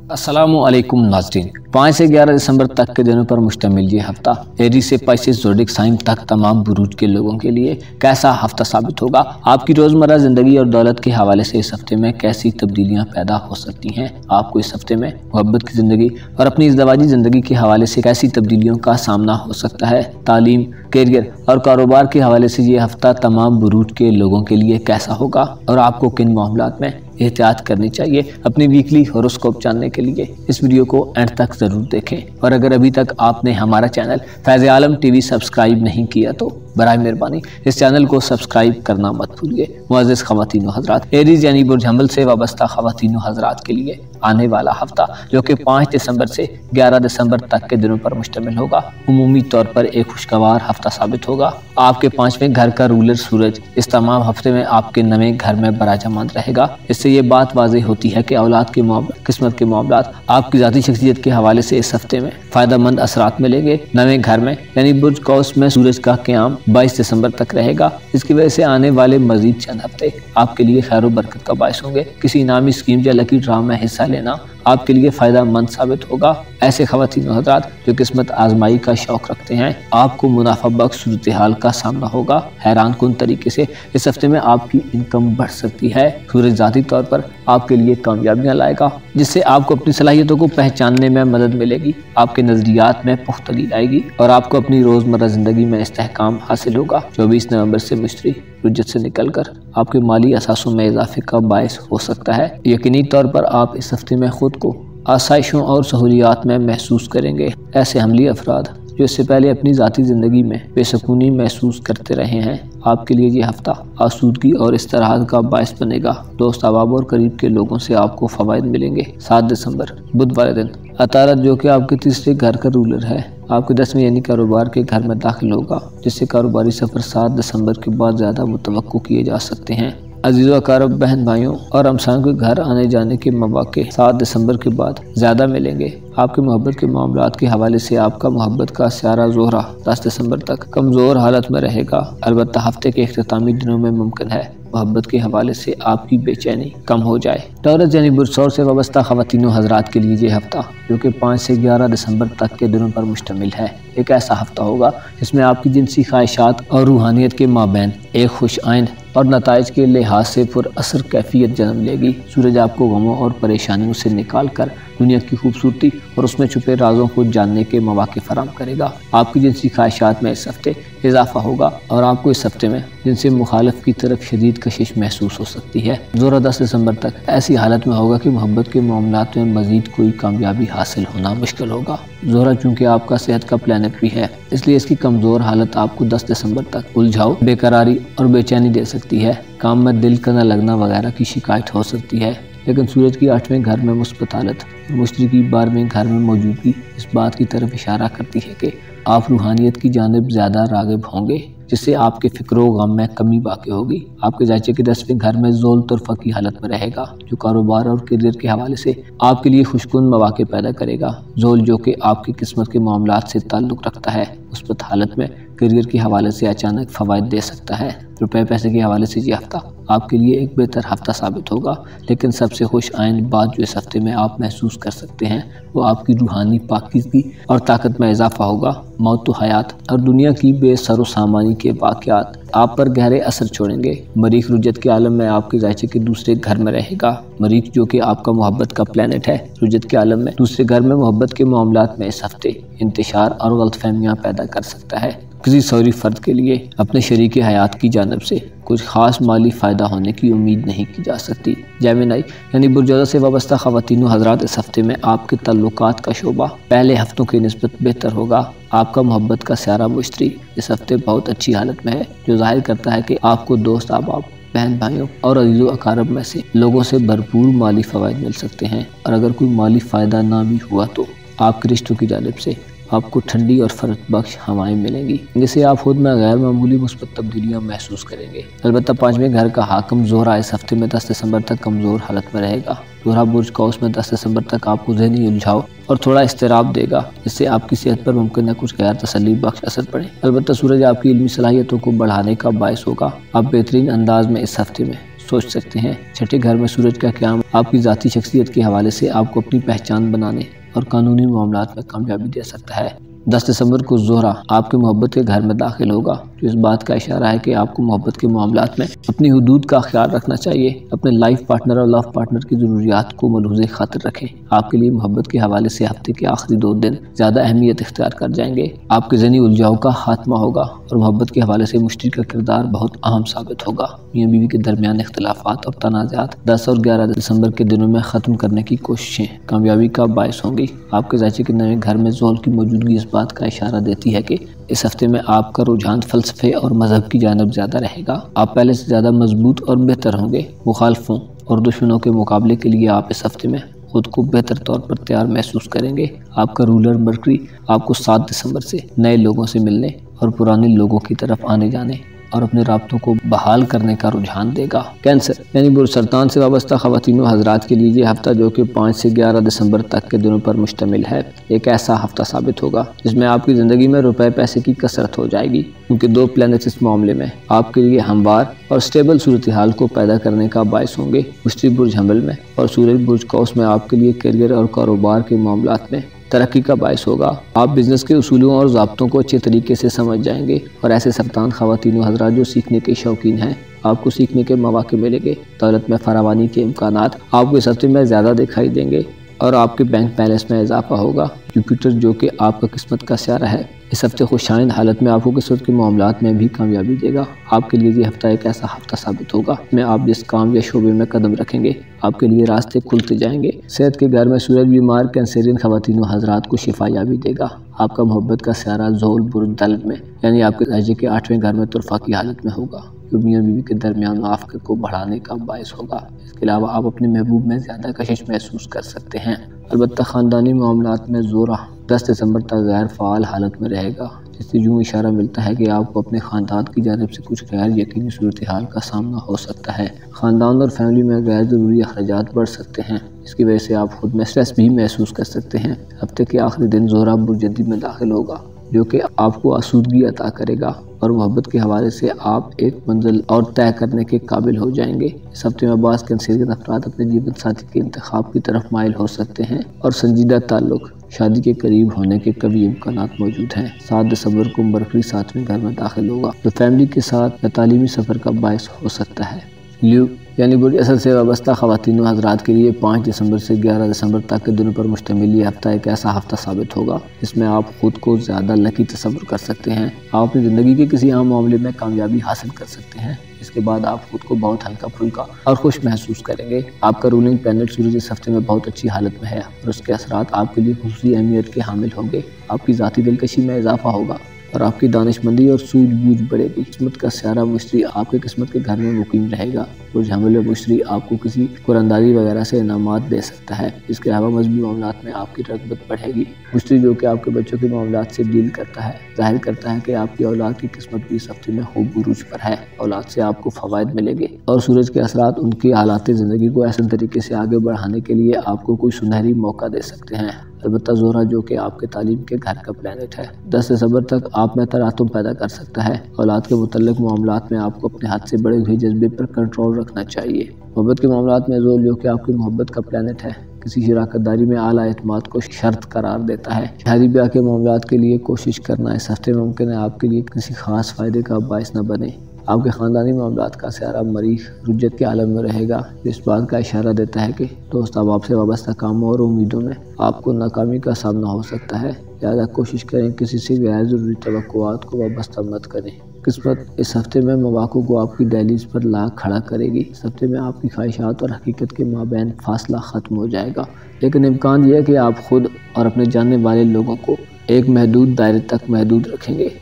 अस्सलामुअलैकुम नाज़रीन। 5 से 11 दिसंबर तक के दिनों पर मुश्तमिल ये हफ्ता एरीज से पाइसेस ज़ोडिएक साइन तक तमाम बुरूज के लोगों के लिए कैसा हफ्ता साबित होगा। आपकी रोज़मर्रा ज़िंदगी और दौलत के हवाले से इस हफ्ते में कैसी तब्दीलियाँ पैदा हो सकती हैं। आपको इस हफ्ते में मोहब्बत की ज़िंदगी और अपनी इज़दवाजी ज़िंदगी के हवाले से कैसी तब्दीलियों का सामना हो सकता है। तालीम, कैरियर और कारोबार के हवाले से ये हफ्ता तमाम बुरूज के लोगों के लिए कैसा होगा और आपको किन मामलात में एहतियात करनी चाहिए। अपनी वीकली होरोस्कोप जानने के लिए इस वीडियो को एंड तक ज़रूर देखें और अगर अभी तक आपने हमारा चैनल फैज़ आलम टीवी सब्सक्राइब नहीं किया तो बराए मेहरबानी इस चैनल को सब्सक्राइब करना मत भूलिए। मुअज़्ज़िज़ ख़वातीन व हज़रात, एरीज यानी बुर्ज हमल से वाबस्ता ख़वातीन व हज़रात के लिए आने वाला हफ्ता जो कि 5 दिसंबर से 11 दिसंबर तक के दिनों पर मुश्तमिल होगा, उमूमी तौर पर एक खुशगवार हफ्ता साबित होगा। आपके 5वें घर का रूलर सूरज इस तमाम हफ्ते में आपके नवें घर में बराजमान रहेगा। इससे ये बात वाज़ेह होती है कि औलाद के मामला, किस्मत के मामलात, आपकी ज़ाती शख्सियत के हवाले से इस हफ्ते में फ़ायदेमंद असरात मिलेंगे। नवें घर में यानी बुर्ज कौस में सूरज का क़याम 22 दिसंबर तक रहेगा। इसकी वजह से आने वाले मज़ीद चंद हफ्ते आपके लिए खैर व बरकत का बायस होंगे। किसी इनामी स्कीम या लकी ड्रा में हिस्सा लेना आपके लिए फ़ायदा मंद साबित होगा। ऐसे ख़वातीन व हज़रात जो किस्मत आजमाई का शौक़ रखते हैं, आपको मुनाफा बख्श सूरत हाल का सामना होगा। हैरान कुन तरीके से इस हफ्ते में आपकी इनकम बढ़ सकती है। सूरज ज़ाती तौर पर आपके लिए कामयाबियाँ लाएगा, जिससे आपको अपनी सलाहियतों को पहचानने में मदद मिलेगी। आपके नज़रियात में पुख्तगी आएगी और आपको अपनी रोज़मर्रा ज़िंदगी में इस्तेहकाम हासिल होगा। 24 नवंबर से मुश्तरी रुज्जत से निकलकर आपके माली असासों में इजाफे का बायस हो सकता है। यकीनी तौर पर आप इस हफ्ते में खुद को आसाइशों और सहूलियात में महसूस करेंगे। ऐसे हमली अफराद जो इससे पहले अपनी ज़ाती ज़िंदगी में बेसकूनी महसूस करते रहे हैं, आपके लिए ये हफ्ता आसूदगी और इस्तराहत का बायस बनेगा। दोस्त, अहबाब और करीब के लोगों से आपको फ़वाइद मिलेंगे। 7 दिसंबर बुध वाले दिन अतारत जो कि आपके तीसरे घर का रूलर है, आपके 10वें यानी कारोबार के घर में दाखिल होगा, जिससे कारोबारी सफ़र 7 दिसंबर के बाद ज़्यादा मुतवक्को किए जा सकते हैं। अजीज़ व अकारब, बहन भाइयों और हमसायों के घर आने जाने के मौके 7 दिसंबर के बाद ज़्यादा मिलेंगे। आपके मोहब्बत के मामलात के हवाले से आपका मोहब्बत का स्यारा ज़ोहरा 10 दिसंबर तक कमज़ोर हालत में रहेगा। अलबत्ता हफ्ते के इख्तितामी दिनों में मुमकिन है मोहब्बत के हवाले से आपकी बेचैनी कम हो जाए। टॉरस यानी बुर्ज से वाबस्ता ख़वातीन व हज़रात के लिए ये हफ्ता जो कि 5 से 11 दिसंबर तक के दिनों पर मुश्तमिल है, एक ऐसा हफ्ता होगा जिसमें आपकी जिनसी ख्वाहिशात और रूहानियत के माबैन एक खुश आइंद और नताइज के लिहाज से पुरअसर कैफियत जन्म लेगी। सूरज आपको गमों और परेशानियों से निकाल कर दुनिया की खूबसूरती और उसमें छुपे राजों को जानने के मौके फराहम करेगा। आपकी जिनसी ख्वाहिशात में इस हफ्ते इजाफा होगा और आपको इस हफ्ते में जिनसे मुखालिफ की तरफ शदीद कशिश महसूस हो सकती है। ज़ोहरा 10 दिसंबर तक ऐसी हालत में होगा कि मोहब्बत के मामलात में मज़ीद कोई कामयाबी हासिल होना मुश्किल होगा। ज़ोहरा चूँकि आपका सेहत का प्लानट भी है, इसलिए इसकी कमज़ोर हालत आपको 10 दिसंबर तक उलझाव, बेकरारी और बेचैनी दे सकती है। काम में दिल का न लगना वगैरह की शिकायत हो सकती है। लेकिन सूरज की 8वें घर में मुस्बत हालत और मुश्तरी की 12वें घर में मौजूदगी इस बात की तरफ इशारा करती है कि आप रूहानियत की जानिब ज़्यादा राग़िब होंगे, जिससे आपके फ़िक्र व गम में कमी वाक़ई होगी। आपके ज़ायचे के 10वें घर में ज़ोल तुरफ़ा की हालत में रहेगा, जो कारोबार और करियर के हवाले से आपके लिए खुशकुन मौके पैदा करेगा। ज़ोल जो कि आपकी किस्मत के मामलात से ताल्लुक़ रखता है, मुस्बत हालत में करियर के हवाले से अचानक फ़वाइद दे सकता है। रुपए पैसे के हवाले से ये हफ्ता आपके लिए एक बेहतर हफ्ता साबित होगा। लेकिन सबसे खुश आइंद बात जो इस हफ्ते में आप महसूस कर सकते हैं वो आपकी रूहानी पाकीज़गी और ताकत में इजाफा होगा। मौत व हयात और दुनिया की बेसरो सामानी के वाक़यात आप पर गहरे असर छोड़ेंगे। मरीख रुज्जत के आलम में आपके ज़ायचे के दूसरे घर में रहेगा। मरीख जो कि आपका मोहब्बत का प्लानट है, रुज्जत के आलम में दूसरे घर में मोहब्बत के मामलात में इस हफ्ते इंतशार और गलतफहमियाँ पैदा कर सकता है। किसी सौरी फ़र्द के लिए अपने शरीक हयात की जानिब से कुछ ख़ास माली फ़ायदा होने की उम्मीद नहीं की जा सकती। जेमिनी यानी बुर्ज से वाबस्ता ख़वातीन व हज़रात, इस हफ्ते में आपके ताल्लुकात का शोबा पहले हफ्तों की निस्बत बेहतर होगा। आपका मोहब्बत का स्यारा मुश्तरी इस हफ्ते बहुत अच्छी हालत में है, जो ज़ाहिर करता है कि आपको दोस्त, अहबाब, बहन भाइयों और अज़ीज़ व अकारब में से लोगों से भरपूर माली फ़वाइद मिल सकते हैं। और अगर कोई माली फ़ायदा ना भी हुआ तो आपके रिश्तों की जानिब से आपको ठंडी और फर्क बख्श हवाएं मिलेंगी, जिससे आप खुद में गैर मामूली मुस्बत तब्दीलियाँ महसूस करेंगे। अलबत्ता 5वें घर का हाकम ज़ोहरा इस हफ्ते में 10 दिसंबर तक कमज़ोर हालत में रहेगा। ज़ोहरा बुर्ज कौस में 10 दिसंबर तक आपको ज़हनी उलझाव और थोड़ा इस्तिराब देगा, जिससे आपकी सेहत पर मुमकिन है कुछ गैर तसल्ली बख्श असर पड़े। अलबत्ता सूरज आपकी इल्मी सलाहियतों को बढ़ाने का बायस होगा। आप बेहतरीन अंदाज में इस हफ्ते में सोच सकते हैं। छठे घर में सूरज का क़याम आपकी ज़ाती शख्सियत के हवाले से आपको अपनी पहचान बनाने और कानूनी मामलात में कामयाबी दे सकता है। 10 दिसंबर को ज़ोहरा आपके मोहब्बत के घर में दाखिल होगा, जो इस बात का इशारा है कि आपको मोहब्बत के मामलात में अपनी हुदूद का ख्याल रखना चाहिए। अपने लाइफ पार्टनर और लव पार्टनर की ज़रूरियात को मलहूज़े खातिर रखें। आपके लिए मोहब्बत के हवाले से हफ्ते के आखिरी 2 दिन ज़्यादा अहमियत इख्तियार कर जाएंगे। आपके ज़हनी उलझाव का खात्मा होगा और मोहब्बत के हवाले से मुश्तरी का किरदार बहुत अहम साबित होगा। मियाँ बीवी के दरमियान इख्तिलाफात और तनाज़ात 10 और 11 दिसंबर के दिनों में ख़त्म करने की कोशिशें कामयाबी का बायस होंगी। आपके ज़ायचे के नए घर में ज़ोल की मौजूदगी इस बात का इशारा देती है कि इस हफ्ते में आपका रुझान फ़लसफ़े और मज़हब की जानिब ज़्यादा रहेगा। आप पहले से ज़्यादा मजबूत और बेहतर होंगे। मुखालफों और दुश्मनों के मुकाबले के लिए आप इस हफ्ते में खुद को बेहतर तौर पर तैयार महसूस करेंगे। आपका रूलर मरकरी आपको 7 दिसंबर से नए लोगों से मिलने और पुराने लोगों की तरफ आने जाने और अपने राब्तों को बहाल करने का रुझान देगा। कैंसर यानी बुरसरतान से वाबस्ता ख़वातीन व हज़रात के लिए ये हफ्ता, जो कि 5 से 11 दिसंबर तक के दिनों पर मुश्तमिल है, एक ऐसा हफ्ता साबित होगा जिसमें आपकी ज़िंदगी में रुपए पैसे की कसरत हो जाएगी, क्योंकि 2 प्लैनेट्स इस मामले में आपके लिए हमवार और स्टेबल सूरत हाल को पैदा करने का बायस होंगे। मुश्तरी बुर्ज हमल में और सूरज बुर्ज कौस में आपके लिए करियर और कारोबार के मामलात में तरक्की का बायस होगा। आप बिजनेस के उसूलों और ज़ाब्तों को अच्छे तरीके से समझ जाएंगे और ऐसे सरतान ख़वातीन व हज़रात जो सीखने के शौकीन हैं, आपको सीखने के मौके मिलेंगे। दौलत में फरावानी के इम्कानात आपको इस हफ्ते में ज़्यादा दिखाई देंगे और आपके बैंक बैलेंस में इजाफा होगा। जुपिटर, जो कि आपका किस्मत का सियारा है, इस हफ्ते खुशाइंद हालत में आपको किस्मत के मामलात में भी कामयाबी देगा। आपके लिए ये हफ्ता एक ऐसा हफ्ता साबित होगा में आप जिस काम या शोबे में कदम रखेंगे, आपके लिए रास्ते खुलते जाएंगे। सेहत के घर में सूरज बीमार कैंसरियन ख़वातीन व हज़रात को शिफायाबी देगा। आपका मोहब्बत का सियारा ज़ोल बुर्ज दल्ब में यानी आपके दर्जे के 8वें घर में तुरफा की हालत में होगा, जो मियाँ बीवी के दरमियान मुआफ़क़त को बढ़ाने का बायस होगा। इसके अलावा आप अपने महबूब में ज़्यादा कशिश महसूस कर सकते हैं। अलबत्ता ख़ानदानी मामलात में ज़ोरा 10 दिसंबर तक गैर फ़ाल हालत में रहेगा, जिससे यूँ इशारा मिलता है कि आपको अपने ख़ानदान की जानिब से कुछ गैर यकीनी सूरत हाल का सामना हो सकता है। ख़ानदान और फैमिली में गैर ज़रूरी अखराजात बढ़ सकते हैं, इसकी वजह से आप खुद में स्ट्रेस भी महसूस कर सकते हैं। हफ्ते के आखिरी दिन ज़ोहरा बुर्ज जद्दी में दाखिल होगा, जो कि आपको आसूदगी अता करेगा और मोहब्बत के हवाले से आप एक मंजिल और तय करने के काबिल हो जाएंगे। इस हफ्ते में बाज़ कैंसरियन अफराद अपने जीवन साथी के इंतखाब की तरफ माइल हो सकते हैं और संजीदा ताल्लुक शादी के करीब होने के कभी इम्कानात मौजूद हैं। 7 दिसंबर को मरकरी 7वें घर में दाखिल होगा, जो फैमिली के साथ या तालीमी सफ़र का बायस हो सकता है। ल्यू यानी बुर्ज असद से वाबस्ता ख़वातीन व हज़रात के लिए 5 दिसंबर से 11 दिसंबर तक के दिनों पर मुश्तमिल ये हफ्ता एक ऐसा हफ्ता साबित होगा जिसमें आप खुद को ज़्यादा लकी तसव्वुर कर सकते हैं। आप अपनी ज़िंदगी के किसी आम मामले में कामयाबी हासिल कर सकते हैं। इसके बाद आप खुद को बहुत हल्का फुल्का और खुश महसूस करेंगे। आपका रूलिंग प्लैनेट सूरज इस हफ्ते में बहुत अच्छी हालत में है और उसके असरात आपके लिए खुसूसी अहमियत के हामिल होंगे। आपकी ज़ाती दिलकशी में इजाफा होगा और आपकी दानिशमंदी और सूझबूझ बढ़ेगी। किस्मत का सियारा मुश्तरी आपके किस्मत के घर में मुकीम रहेगा। बुर्ज हमल मुश्तरी आपको किसी कुरानदारी वगैरह से इनामात दे सकता है। इसके अलावा मजहबी मामलात में आपकी रग़बत बढ़ेगी। मुश्तरी, जो कि आपके बच्चों के मामलात से डील करता है, ज़ाहिर करता है कि आपकी औलाद की किस्मत भी इस हफ्ते में खूब बुरूज पर है। औलाद से आपको फ़वाइद मिलेंगे और सूरज के असरात उनकी हालात ज़िंदगी को ऐसे तरीके से आगे बढ़ाने के लिए आपको कोई सुनहरी मौका दे सकते हैं। अलबत्ता ज़ोहरा, जो कि आपके तालीम के घर का प्लैनेट है, 10 दिसंबर तक आप में तरातुम पैदा कर सकता है। औलाद के मुतल्लिक़ मामलात में आपको अपने हाथ से बड़े हुए जज्बे पर कंट्रोल रखना चाहिए। मोहब्बत के मामलात में ज़ोल, जो कि आपकी मोहब्बत का प्लैनेट है, किसी शराकतदारी में आला एतमाद को शर्त करार देता है। शादी ब्याह के मामलात के लिए कोशिश करना इस हफ्ते में मुमकिन है आपके लिए किसी खास फ़ायदे का बायस न बने। आपके ख़ानदानी मामलात का सियारा मरीख रुज्जत के आलम में रहेगा, जो इस बात का इशारा देता है कि दोस्त अब आपसे वाबस्ता कामों और उम्मीदों में आपको नाकामी का सामना हो सकता है। ज़्यादा कोशिश करें किसी से गैर ज़रूरी तवक्कुआत को वाबस्ता मत करें। किस्मत इस हफ्ते में मौक़ों को आपकी दहलीज पर ला खड़ा करेगी। इस हफ्ते में आपकी ख्वाहिशात और हकीकत के माबैन फासला ख़त्म हो जाएगा, लेकिन इम्कान यह है कि आप खुद और अपने जानने वाले लोगों को एक महदूद दायरे तक महदूद रखेंगे।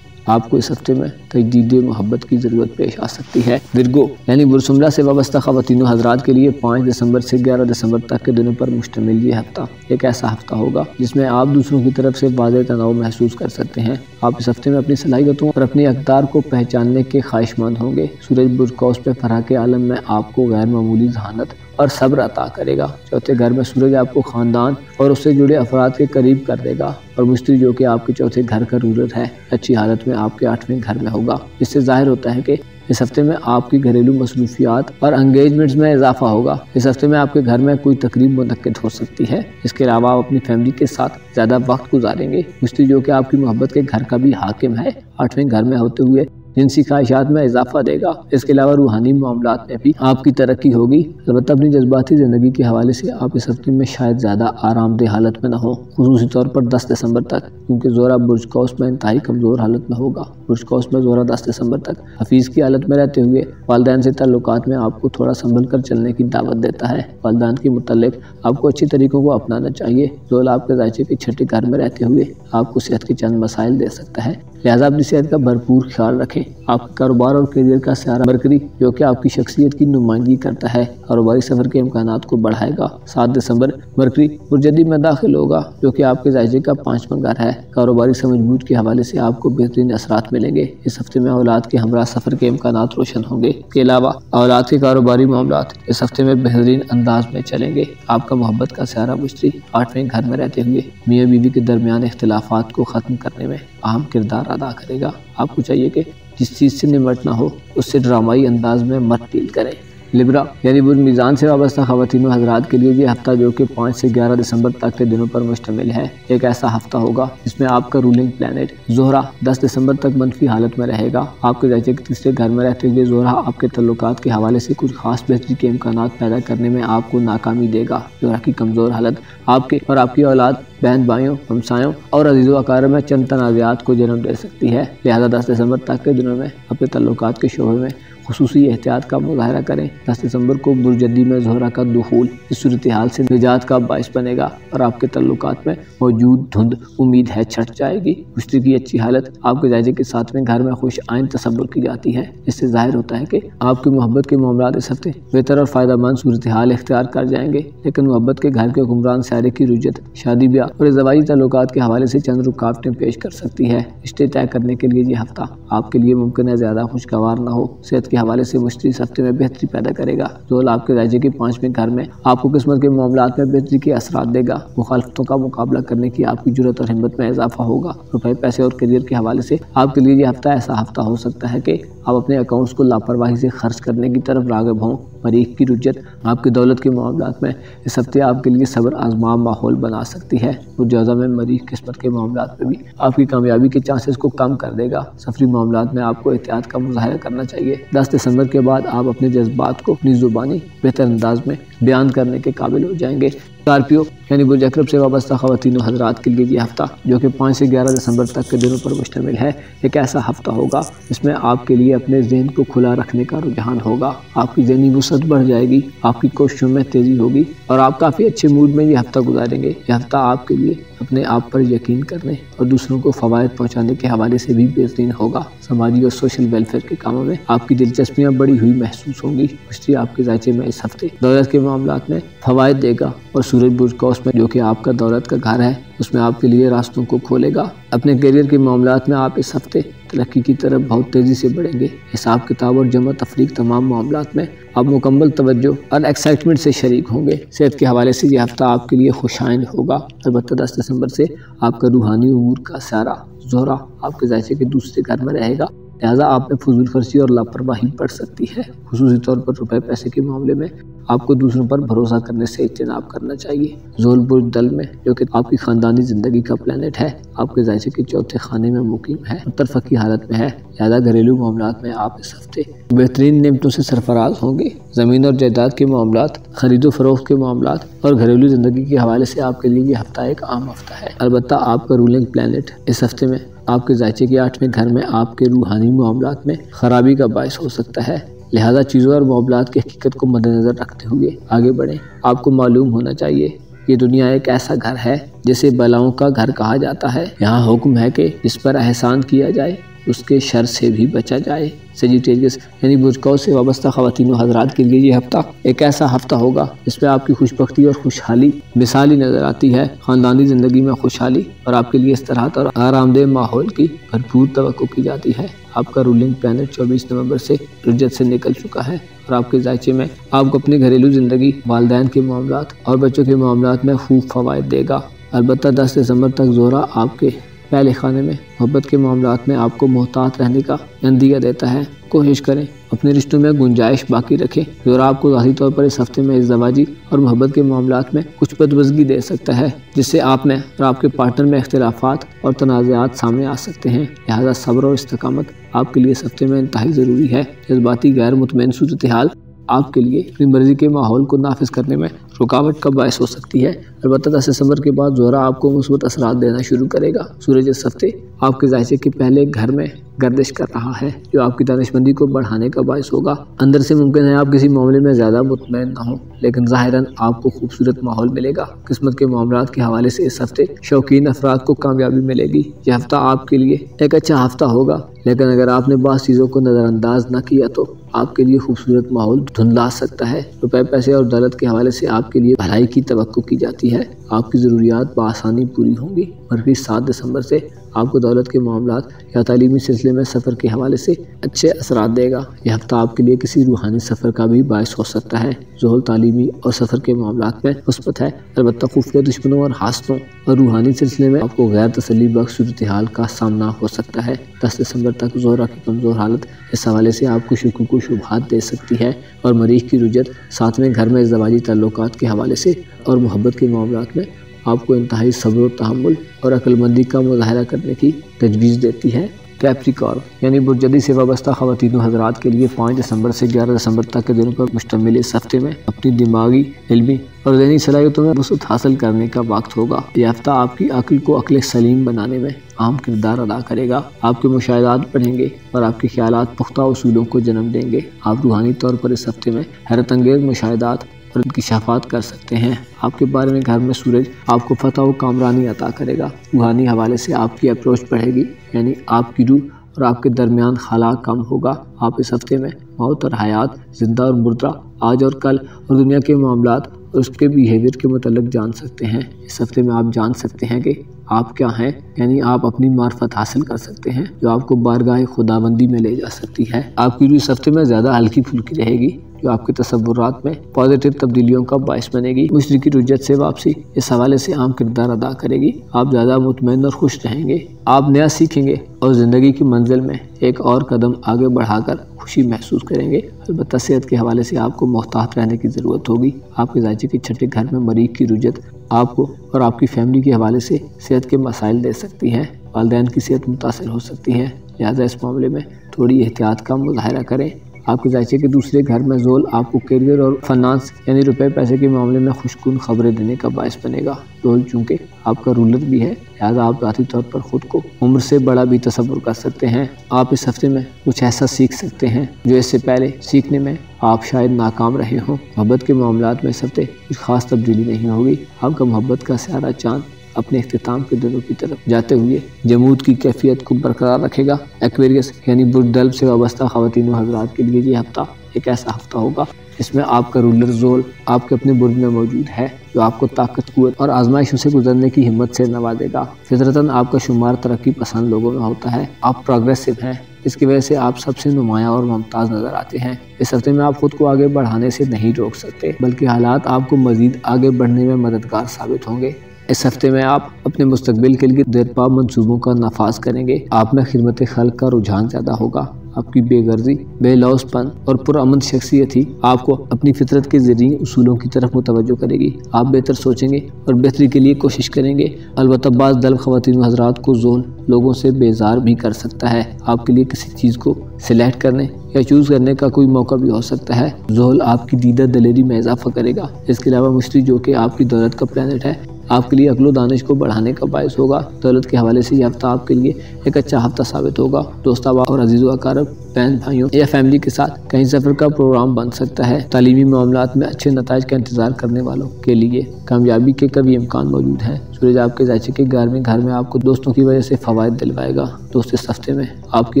आपको इस हफ्ते में तजदीद मोहब्बत की ज़रूरत पेश आ सकती है। विरगो यानी बुरसुमरा से वाबस्ता ख़वातीन व हज़रात के लिए 5 दिसंबर से 11 दिसंबर तक के दिनों पर मुश्तमिल ये हफ्ता एक ऐसा हफ्ता होगा जिसमें आप दूसरों की तरफ से वाज़ेह तनाव महसूस कर सकते हैं। आप इस हफ्ते में अपनी सलाहियतों और अपनी अक़दार को पहचानने के ख्वाहिशमंद होंगे। सूरज बुर्ज कौस पे फराह के आलम में आपको गैर मामूली ज़हानत और सब्र अता करेगा। चौथे घर में सूरज आपको ख़ानदान और उससे जुड़े अफराद के करीब कर देगा और मुश्तरी, जो कि आपके चौथे घर का रूलर है, अच्छी हालत में आपके 8वें घर में होगा। इससे ज़ाहिर होता है कि اس ہفتے میں آپ کی گھریلو مصروفیات اور انگیجمنٹس میں اضافہ ہوگا۔ اس ہفتے میں آپ کے گھر میں کوئی تقریب منعقد ہو سکتی ہے۔ اس کے علاوہ آپ اپنی فیملی کے ساتھ زیادہ وقت گزاریں گے۔ مشتری جو کہ آپ کی محبت کے گھر کا بھی حاکم ہے، 8ویں گھر میں ہوتے ہوئے جنسی خواہشات میں اضافہ دے گا۔ اس کے علاوہ روحانی معاملات میں بھی آپ کی ترقی ہوگی۔ البتہ اپنی جذباتی زندگی کے حوالے سے آپ اس ہفتے میں شاید زیادہ آرام دہ حالت میں نہ ہوں، خصوصی طور پر 10 دسمبر تک، کیونکہ زہرہ برج قوس میں انتہائی کمزور حالت میں ہوگا۔ برج قوس میں زہرہ 10 دسمبر تک حفیظ کی حالت میں رہتے ہوئے والدین سے تعلقات میں آپ کو تھوڑا سنبھل کر چلنے کی دعوت دیتا ہے۔ والدین کے متعلق آپ کو اچھی طریقوں کو اپنانا چاہیے۔ زحل آپ کے ذائچے کے 6 گھر میں رہتے ہوئے آپ کو صحت کے چند مسائل دے سکتا ہے، لہٰذا اپنی صحت کا بھرپور خیال رکھیں۔ آپ کے کاروبار اور کیریئر کا سیارہ مرکری جو کہ آپ کی شخصیت کی نمائندگی کرتا ہے، کاروباری سفر کے امکانات کو بڑھائے گا۔ 7 دسمبر مرکری برج میں داخل ہوگا جو کہ آپ کے ذائچے کا 5واں گھر ہے۔ کاروباری سمجھ بوجھ کے حوالے سے آپ کو بہترین اثرات ملیں گے۔ اس ہفتے میں اولاد کے ہمراہ سفر کے امکانات روشن ہوں گے۔ اس کے علاوہ اولاد کے کاروباری معاملات اس ہفتے میں بہترین انداز میں چلیں گے۔ آپ کا محبت کا سیارہ مشتری 8ویں گھر میں رہتے ہوئے میاں بیوی کے درمیان اختلافات کو ختم کرنے میں اہم کردار ادا کرے گا۔ آپ کو چاہیے کہ جس چیز سے نمٹنا ہو اس سے ڈرامائی انداز میں مت ڈیل کریں۔ لبرا یعنی برج میزان سے وابستہ خواتین و حضرات کے لیے یہ ہفتہ جو کہ 5 سے 11 دسمبر تک کے دنوں پر مشتمل ہے، ایک ایسا ہفتہ ہوگا جس میں آپ کا رولنگ پلینٹ زہرہ 10 دسمبر تک منفی حالت میں رہے گا۔ آپ کے ذائچے کے 3 گھر میں رہتے ہوئے زہرہ آپ کے تعلقات کے حوالے سے کچھ خاص بہتری کے امکانات پیدا کرنے میں آپ کو ناکامی دے گا۔ زہرہ کی کمزور حالت آپ کے اور آپ کی اولاد، بہن بھائیوں، ہمسایوں اور عزیز و اقارب میں چند تنازعات کو جنم دے سکتی ہے، لہذا 10 دسمبر تک کے دنوں میں اپنے تعلقات کے شعبے میں خصوصی احتیاط کا مظاہرہ کریں۔ 10 دسمبر کو برج میں زہرہ کا دخول اس صورتحال سے نجات کا باعث بنے گا اور آپ کے تعلقات میں موجود دھند امید ہے چھٹ جائے گی۔ مشتری کی اچھی حالت آپ کے ذائچے کے 7ویں گھر میں خوش آئند تصور کی جاتی ہے۔ اس سے ظاہر ہوتا ہے کہ آپ کی محبت کے معاملات اس ہفتے بہتر اور فائدہ مند صورتحال اختیار کر جائیں گے، لیکن محبت کے گھر کے حکمران سیارے کی رجحت شادی بیاہ اور ازدواجی تعلقات کے حوالے سے چند رکاوٹیں پیش کر سکتی ہے۔ رشتے طے کرنے کے لیے یہ ہفتہ آپ کے لیے ممکن ہے زیادہ خوشگوار نہ ہو۔ صحت کے حوالے سے مشتری اس ہفتے میں بہتری پیدا کرے گا۔ زحل آپ کے ذائچے کے 5ویں گھر میں آپ کو قسمت کے معاملات میں بہتری کے اثرات دے گا۔ مخالفتوں کا مقابلہ کرنے کی آپ کی جرأت اور ہمت میں اضافہ ہوگا۔ روپے، پیسے اور کیریئر کے حوالے سے آپ کے لیے یہ ہفتہ ایسا ہفتہ ہو سکتا ہے کہ آپ اپنے اکاؤنٹس کو لاپرواہی سے خرچ کرنے کی طرف راغب ہوں۔ مریخ کی رجحت آپ کی دولت کے معاملات میں اس ہفتے آپ کے لیے صبر آزما ماحول بنا سکتی ہے۔ برج اعظم میں مریخ قسمت کے معاملات میں بھی آپ کی کامیابی کے چانسز کو کم کر دے گا۔ سفری معاملات میں آپ کو احتیاط کا مظاہرہ کرنا چاہیے۔ 10 دسمبر کے بعد آپ اپنے جذبات کو اپنی زبانی بہتر انداز میں بیان کرنے کے قابل ہو جائیں گے۔ اسکارپیو یعنی برج اکرب سے وابستہ خواتین و حضرات کے لیے یہ ہفتہ جو کہ 5 سے 11 دسمبر تک کے دنوں پر مشتمل ہے، ایک ایسا ہفتہ ہوگا جس میں آپ کے لیے اپنے ذہن کو کھلا رکھنے کا رجحان ہوگا۔ آپ کی ذہنی وسعت بڑھ جائے گی، آپ کی کوششوں میں تیزی ہوگی اور آپ کافی اچھے موڈ میں یہ ہفتہ گزاریں گے۔ یہ ہفتہ آپ کے لیے اپنے آپ پر یقین کرنے اور دوسروں کو فوائد پہنچانے کے حوالے سے بھی بہترین ہوگا۔ سماجی اور سوشل ویلفیئر کے کاموں میں آپ کی دلچسپیاں بڑی ہوئی محسوس ہوں گی۔ مشتری آپ کے ذائچے میں اس ہفتے دولت کے معاملات میں فوائد دے گا اور سورج برج قوس میں جو کہ آپ کا دولت کا گھر ہے اس میں آپ کے لیے راستوں کو کھولے گا۔ اپنے کیریئر کے معاملات میں آپ اس ہفتے ترقی کی طرف بہت تیزی سے بڑھیں گے۔ حساب کتاب اور جمع تفریق تمام معاملات میں آپ مکمل توجہ اور ایکسائٹمنٹ سے شریک ہوں گے۔ صحت کے حوالے سے یہ ہفتہ آپ کے لیے خوش آئند ہوگا۔ البتہ 10 دسمبر سے آپ کا روحانی امور کا سیارہ زہرہ آپ کے ذائچے کے 2 گھر میں رہے گا، لہٰذا آپ میں فضول خرچی اور لاپرواہی بڑھ سکتی ہے۔ خصوصی طور پر روپے پیسے کے معاملے میں آپ کو دوسروں پر بھروسہ کرنے سے اجتناب کرنا چاہیے۔ زحل برج دل میں جو کہ آپ کی خاندانی زندگی کا پلینٹ ہے، آپ کے ذائچے کے 4 خانے میں مقیم ہے، متفقی حالت میں ہے، لہٰذا گھریلو معاملات میں آپ اس ہفتے بہترین نعمتوں سے سرفراز ہوں گے۔ زمین اور جائیداد کے معاملات، خرید و فروخت کے معاملات اور گھریلو زندگی کے حوالے سے آپ کے لیے یہ ہفتہ ایک عام ہفتہ ہے۔ البتہ آپ کا رولنگ پلینٹ اس ہفتے میں آپ کے ذائچے کے 8ویں گھر میں آپ کے روحانی معاملات میں خرابی کا باعث ہو سکتا ہے، لہذا چیزوں اور معاملات کی حقیقت کو مد نظر رکھتے ہوئے آگے بڑھیں۔ آپ کو معلوم ہونا چاہیے یہ دنیا ایک ایسا گھر ہے جسے بلاؤں کا گھر کہا جاتا ہے۔ یہاں حکم ہے کہ جس پر احسان کیا جائے اس کے شر سے بھی بچا جائے۔ سیجیٹیریس یعنی برج قوس سے وابستہ خواتین و حضرات کے لیے یہ ہفتہ ایک ایسا ہفتہ ہوگا جس میں آپ کی خوش بختی اور خوشحالی مثالی نظر آتی ہے۔ خاندانی زندگی میں خوشحالی اور آپ کے لیے استراحت اور آرام دہ ماحول کی بھرپور توقع کی جاتی ہے۔ آپ کا رولنگ پلینٹ 24 نومبر سے رجحت سے نکل چکا ہے اور آپ کے ذائچے میں آپ کو اپنی گھریلو زندگی، والدین کے معاملات اور بچوں کے معاملات میں خوب فوائد دے گا۔ البتہ 10 دسمبر تک زہرہ آپ کے پہلے خانے میں محبت کے معاملات میں آپ کو محتاط رہنے کا اندیہ دیتا ہے۔ کوشش کریں अपने रिश्तों में गुंजाइश बाकी रखें। ज़ोरा आपको ज़ाती तौर पर इस हफ्ते में इज़्ज़वाजी और मोहब्बत के मामलात में कुछ बदबज़गी दे सकता है, जिससे आप में और आपके पार्टनर में इख्तिलाफ़ात और तनाज़ात सामने आ सकते हैं। लिहाजा सब्र और इस्तिक़ामत आपके लिए इस हफ्ते में इंतहाई ज़रूरी है। जज्बाती गैर मुतमईन सूरत हाल आपके लिए अपनी मर्ज़ी के माहौल को नाफिज करने में रुकावट का बायस हो सकती है। अलबत्ता 10 दिसंबर के बाद ज़ोरा आपको मुस्बत असरात देना शुरू करेगा। सूरज इस हफ्ते आपके ज़ायचे के पहले घर में गर्दिश कर रहा है, जो आपकी दानिशमंदी को बढ़ाने का बायस होगा। अंदर से मुमकिन है आप किसी मामले में ज़्यादा मुतमईन ना हो, लेकिन ज़ाहिरन आपको खूबसूरत माहौल मिलेगा। किस्मत के मामलात के हवाले से इस हफ्ते शौकीन अफराद को कामयाबी मिलेगी। यह हफ्ता आपके लिए एक अच्छा हफ्ता होगा, लेकिन अगर आपने बाज़ चीज़ों को नज़रअंदाज न किया तो आपके लिए खूबसूरत माहौल धुंधला सकता है। रुपए, पैसे और दौलत के हवाले से आपके लिए भलाई की तवक्को की जाती है। आपकी ज़रूरियात बआसानी पूरी होंगी। मरकज़ी 7 दिसंबर से आपको दौलत के मामलात या तालीमी सिलसिले में सफ़र के हवाले से अच्छे असरात देगा। यह हफ्ता आपके लिए किसी रूहानी सफ़र का भी बायस हो सकता है। ज़ोहल तालीमी और सफ़र के मामलात में मुस्बत है, अलबत्ता खुफिया दुश्मनों और हासदों और रूहानी सिलसिले में आपको गैर तसल्ली बख्श सूरत हाल का सामना हो सकता है। 10 दिसंबर तक ज़ोहरा की कमज़ोर हालत इस हवाले से आपको शुकूक व शुबहात दे सकती है, और मरीख की रुजत 7वें घर में इज़्ज़वाजी ताल्लुकात के हवाले से और मोहब्बत के मामलात में आपको इंतहाई सब्र व तहम्मुल और अक्लमंदी का मुज़ाहरा करने की तजवीज़ देती है। कैप्रिकॉर्न यानी बुर्जदी से वाबस्ता ख़वातीन हज़रात के लिए 5 दिसंबर से 11 दिसंबर तक के दिनों पर मुश्तमिल इस हफ्ते में अपनी दिमागी, इल्मी और ज़हनी सलाहियतों में वसअत हासिल करने का वक्त होगा। यह हफ्ता आपकी अक्ल को अक्ल सलीम बनाने में अहम किरदार अदा करेगा। आपके मुशाहिदात बढ़ेंगे और आपके ख्यालात पुख्ता उसूलों को जन्म देंगे। आप रूहानी तौर पर इस हफ्ते में हैरत अंगेज़ मुशाहिदात और इंकिशाफात कर सकते हैं। आपके बारे में घर में सूरज आपको फतह व कामरानी अता करेगा। रूहानी हवाले से आपकी अप्रोच बढ़ेगी, यानी आपकी रूह और आपके दरमियान खला कम होगा। आप इस हफ्ते में मौत और हयात, जिंदा और मुर्दा, आज और कल और दुनिया के मामलात और उसके बिहेवियर के मुतल्लिक़ जान सकते हैं। इस हफ्ते में आप जान सकते हैं कि आप क्या हैं, यानी आप अपनी मार्फत हासिल कर सकते हैं जो आपको बारगाह खुदाबंदी में ले जा सकती है। आपकी रूह इस हफ्ते में ज़्यादा हल्की फुल्की रहेगी, जो आपके तसव्वुरात में पॉजिटिव तब्दीलियों का बायस बनेगी। मुश्तरी की रुजत से वापसी इस हवाले से अहम किरदार अदा करेगी। आप ज़्यादा मुतमईन और खुश रहेंगे। आप नया सीखेंगे और ज़िंदगी की मंजिल में एक और कदम आगे बढ़ाकर खुशी महसूस करेंगे। अलबत्ता सेहत के हवाले से आपको मोहतात रहने की ज़रूरत होगी। आपके ज़ायचे के छठे घर में मरीख की रुजत आपको और आपकी फैमिली के हवाले से सेहत के मसाइल दे सकती है। वालिदैन की सेहत मुतासर हो सकती है, लिहाजा इस मामले में थोड़ी एहतियात का मुज़ाहरा करें। आपके ज़ायचे के दूसरे घर में ज़ोल आपको करियर और फाइनेंस यानी रुपए पैसे के मामले में खुशकुन खबरें देने का बायस बनेगा। ज़ोल चूँकि आपका रूलर भी है, लिहाजा आप ज़ाती तौर पर ख़ुद को उम्र से बड़ा भी तसव्वुर कर सकते हैं। आप इस हफ्ते में कुछ ऐसा सीख सकते हैं जो इससे पहले सीखने में आप शायद नाकाम रहे हों। मोहब्बत के मामलात में इस हफ्ते कुछ ख़ास तब्दीली नहीं होगी। आपका मोहब्बत का सारा चाँद अपने इख्तिताम के दिनों की तरफ जाते हुए जमूद की कैफियत को बरकरार रखेगा। एक्वेरियस यानी बुर्दल्ब से वाबस्ता ख़वातीन हज़रात के लिए ये हफ्ता एक ऐसा हफ्ता होगा जिसमें आपका रूलर ज़ोल आपके अपने बुर्ज में मौजूद है, जो आपको ताकत, कुव्वत और आजमाइशों से गुजरने की हिम्मत से नवाजेगा। फितरतन आपका शुमार तरक्की पसंद लोगों में होता है। आप प्रोग्रेसिव हैं, इसकी वजह से आप सबसे नुमायाँ और मुमताज़ नज़र आते हैं। इस हफ्ते में आप खुद को आगे बढ़ाने से नहीं रोक सकते, बल्कि हालात आपको मज़ीद आगे बढ़ने में मददगार साबित होंगे। इस हफ्ते में आप अपने मुस्तकबिल के लिए देरपा मंसूबों का नफाज करेंगे। आप में खिदमत खल्क का रुझान ज़्यादा होगा। आपकी बेगर्जी, बेलौसपन और पुरअमन शख्सियत ही आपको अपनी फितरत के ज़रिए उसूलों की तरफ मुतवज्जो करेगी। आप बेहतर सोचेंगे और बेहतरी के लिए कोशिश करेंगे। अलबत्ता बाज़ दल्ब ख़वातीन हज़रात को ज़ोल लोगों से बेजार भी कर सकता है। आपके लिए किसी चीज़ को सिलेक्ट करने या चूज़ करने का कोई मौका भी हो सकता है। ज़ोहल आपकी दीदा दलेरी में इजाफा करेगा। इसके अलावा मुश्तरी, जो कि आपकी दौलत का प्लैनेट है, आपके लिए अक्ल व दानिश को बढ़ाने का बायस होगा। दौलत के हवाले से यह हफ्ता आपके लिए एक अच्छा हफ्ता साबित होगा। दोस्त और अजीज़ व अकारब, बहन भाइयों या फैमिली के साथ कहीं सफ़र का प्रोग्राम बन सकता है। तालीमी मामलात में अच्छे नताइज का इंतज़ार करने वालों के लिए कामयाबी के कभी इम्कान मौजूद हैं। सूरज आपके ज़ायचे के घर में आपको दोस्तों की वजह से फ़वाइद दिलवाएगा। दोस्त इस हफ्ते में आपकी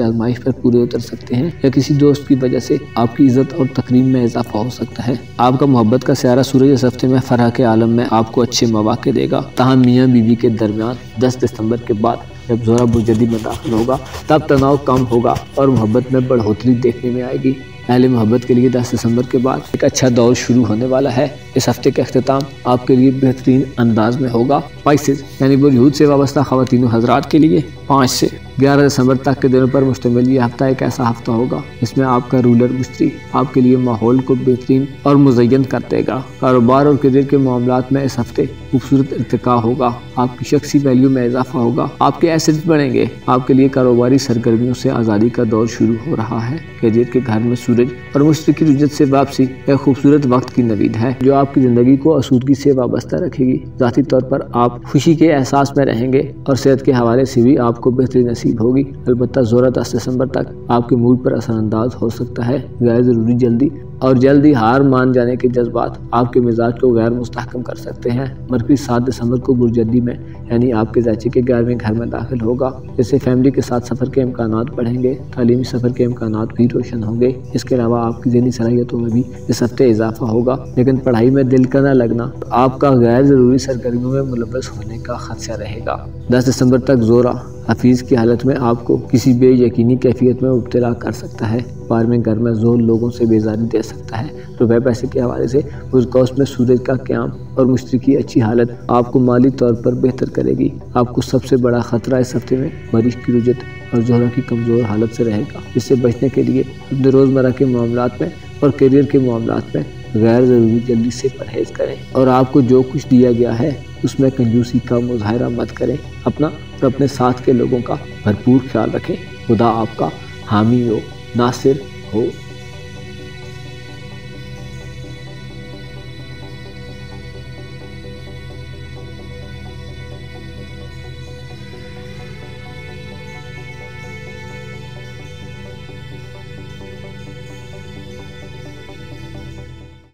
आजमाइश पर पूरे उतर सकते हैं या किसी दोस्त की वजह से आपकी इज़्ज़त और तकरीम में इजाफा हो सकता है। आपका मोहब्बत का सियारा सूरज इस हफ्ते में फराह के आलम में आपको अच्छे मौक़े देगा। तहाँ मियाँ बीवी के दरमियान 10 दिसंबर के बाद जब ज़ोहरा बुर्जदी में दाखिल होगा तब तनाव कम होगा और मोहब्बत में बढ़ोतरी देखने में आएगी। अहले मोहब्बत के लिए 10 दिसंबर के बाद एक अच्छा दौर शुरू होने वाला है। इस हफ्ते का अख्तिताम आपके लिए बेहतरीन अंदाज में होगा। पाइसेस यानी बुर्ज से वाबस्ता ख़वातीन हज़रात के लिए 5 से 11 دسمبر تک کے دنوں پر مشتمل یہ ہفتہ ایک ایسا ہفتہ ہوگا جس میں آپ کا رولر مشتری آپ کے لیے ماحول کو بہترین اور مزین کر دے گا۔ کاروبار اور کیریئر کے معاملات میں اس ہفتے خوبصورت ارتقاء ہوگا، آپ کی شخصی ویلیو میں اضافہ ہوگا، آپ کے ایسٹس بڑھیں گے۔ آپ کے لیے کاروباری سرگرمیوں سے آزادی کا دور شروع ہو رہا ہے۔ کیریئر کے گھر میں سورج اور مشرقی رجت سے واپسی ایک خوبصورت وقت کی نوید ہے جو آپ کی زندگی کو آسودگی سے وابستہ رکھے گی۔ ذاتی طور پر آپ خوشی کے احساس میں رہیں گے اور صحت کے حوالے سے بھی آپ کو بہتری نصیب ہوگی۔ البتہ زورہ 10 دسمبر تک آپ کے موڈ پر اثر انداز ہو سکتا ہے۔ غیر ضروری جلدی ہار مان جانے کے جذبات آپ کے مزاج کو غیر مستحکم کر سکتے ہیں۔ مرکری 7 دسمبر کو برجدی میں یعنی آپ کے ذاتی کے 11ویں گھر میں داخل ہوگا، جس سے فیملی کے ساتھ سفر کے امکانات بڑھیں گے، تعلیمی سفر کے امکانات بھی روشن ہوں گے۔ اس کے علاوہ آپ کی ذہنی صلاحیتوں میں بھی اس ہفتے اضافہ ہوگا، لیکن پڑھائی میں دل کا نہ لگنا آپ کا غیر ضروری سرگرمیوں میں ملوث ہونے کا خدشہ رہے گا۔ 10 دسمبر تک زورہ حفیظ کی حالت میں آپ کو کسی بے یقینی کیفیت میں مبتلا کر سکتا ہے۔ 12ویں گھر میں زور لوگوں سے بیزاری دے سکتا ہے۔ روپے پیسے کے حوالے سے اس کوس میں سورج کا قیام اور مشتری کی اچھی حالت آپ کو مالی طور پر بہتر کرے گی۔ آپ کو سب سے بڑا خطرہ اس ہفتے میں مریخ کی رجت اور زہرہ کی کمزور حالت سے رہے گا، جس سے بچنے کے لیے اپنے روزمرہ کے معاملات میں اور کیریئر کے معاملات میں غیر ضروری جلدی سے پرہیز کریں اور آپ کو جو کچھ دیا گیا ہے اس میں کنجوسی کا مظاہرہ مت کریں۔ اپنا اور اپنے ساتھ کے لوگوں کا بھرپور خیال رکھیں۔ خدا آپ کا حامی و ناصر ہو۔